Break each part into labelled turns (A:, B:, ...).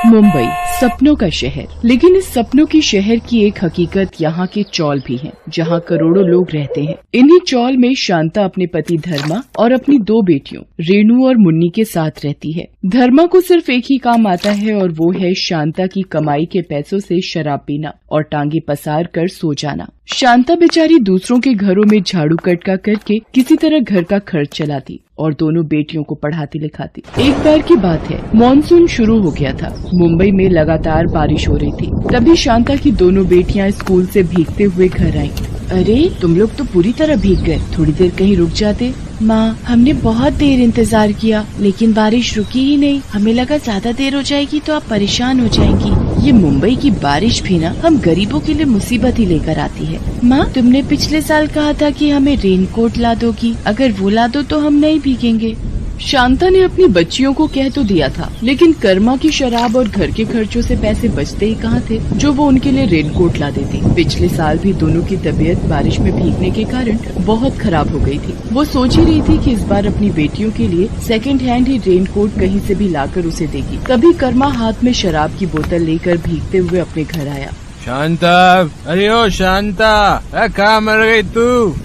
A: मुंबई सपनों का शहर, लेकिन इस सपनों की शहर की एक हकीकत यहाँ के चौल भी हैं, जहाँ करोड़ों लोग रहते हैं। इन्हीं चौल में शांता अपने पति धर्मा और अपनी 2 बेटियों रेणु और मुन्नी के साथ रहती है। धर्मा को सिर्फ एक ही काम आता है और वो है शांता की कमाई के पैसों से शराब पीना और टांगे पसार कर सो जाना। शांता बेचारी दूसरों के घरों में झाड़ू कटका करके किसी तरह घर का खर्च चलाती और दोनों बेटियों को पढ़ाती लिखाती। एक बार की बात है, मॉनसून शुरू हो गया था। मुंबई में लगातार बारिश हो रही थी। तभी शांता की दोनों बेटियां स्कूल से भीगते हुए घर आईं। अरे तुम लोग तो पूरी तरह भीग गए, थोड़ी देर कहीं रुक जाते। माँ, हमने बहुत देर इंतजार किया लेकिन बारिश रुकी ही नहीं। हमें लगा ज्यादा देर हो जाएगी तो आप परेशान हो जाएंगी। ये मुंबई की बारिश भी ना हम गरीबों के लिए मुसीबत ही लेकर आती है। माँ, तुमने पिछले साल कहा था कि हमें रेनकोट ला दोगी, अगर वो ला दो तो हम नहीं भीगेंगे। शांता ने अपनी बच्चियों को कह तो दिया था, लेकिन कर्मा की शराब और घर के खर्चों से पैसे बचते ही कहाँ थे जो वो उनके लिए रेनकोट ला देती। पिछले साल भी दोनों की तबीयत बारिश में भीगने के कारण बहुत खराब हो गई थी। वो सोच ही रही थी कि इस बार अपनी बेटियों के लिए सेकंड हैंड ही रेनकोट कहीं से भी लाकर उसे देगी। तभी कर्मा हाथ में शराब की बोतल लेकर भीगते हुए अपने घर आया।
B: शांता, अरे ओ शांता, कहाँ मर गई तू?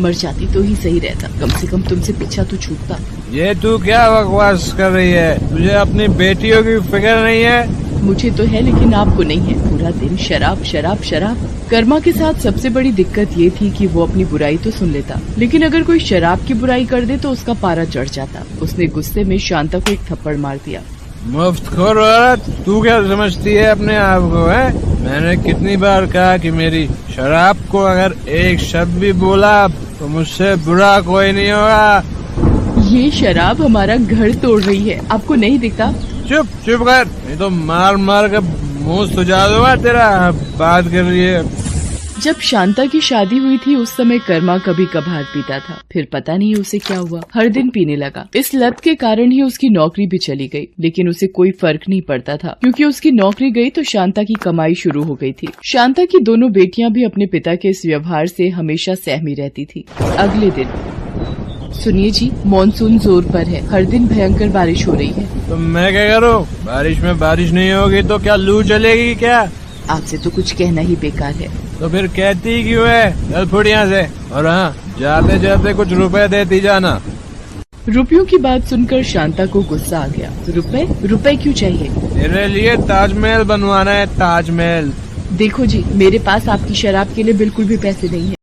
A: मर जाती तो ही सही रहता, कम से कम तुमसे पीछा तो छूटता।
B: ये तू क्या बकवास कर रही है? तुझे अपनी बेटियों की फिक्र नहीं है?
A: मुझे तो है लेकिन आपको नहीं है। पूरा दिन शराब शराब शराब। कर्मा के साथ सबसे बड़ी दिक्कत ये थी कि वो अपनी बुराई तो सुन लेता, लेकिन अगर कोई शराब की बुराई कर दे तो उसका पारा चढ़ जाता। उसने गुस्से में शांता को एक थप्पड़ मार दिया।
B: मुफ्तखोर औरत, तू क्या समझती है अपने आप को? है मैंने कितनी बार कहा कि मेरी शराब को अगर एक शब्द भी बोला तो मुझसे बुरा कोई नहीं होगा।
A: ये शराब हमारा घर तोड़ रही है, आपको नहीं दिखता?
B: चुप चुप कर, नहीं तो मार मार कर मुंह सुझा दूंगा तेरा। बात कर रही है।
A: जब शांता की शादी हुई थी उस समय कर्मा कभी कभार पीता था, फिर पता नहीं उसे क्या हुआ, हर दिन पीने लगा। इस लत के कारण ही उसकी नौकरी भी चली गई, लेकिन उसे कोई फर्क नहीं पड़ता था क्योंकि उसकी नौकरी गई तो शांता की कमाई शुरू हो गई थी। शांता की दोनों बेटियां भी अपने पिता के इस व्यवहार से हमेशा सहमी रहती थी। अगले दिन, सुनिए जी, मॉनसून जोर पर है, हर दिन भयंकर बारिश हो रही है।
B: तो मैं क्या करूँ? बारिश में बारिश नहीं होगी तो क्या लू चलेगी क्या?
A: आपसे तो कुछ कहना ही बेकार है।
B: तो फिर कहती क्यों है? चल फुट यहाँ से। और हाँ, जाते जाते कुछ रुपए देती जाना।
A: रुपयों की बात सुनकर शांता को गुस्सा आ गया। रुपए क्यों चाहिए?
B: तेरे लिए ताजमहल बनवाना है, ताजमहल।
A: देखो जी, मेरे पास आपकी शराब के लिए बिल्कुल भी पैसे नहीं है।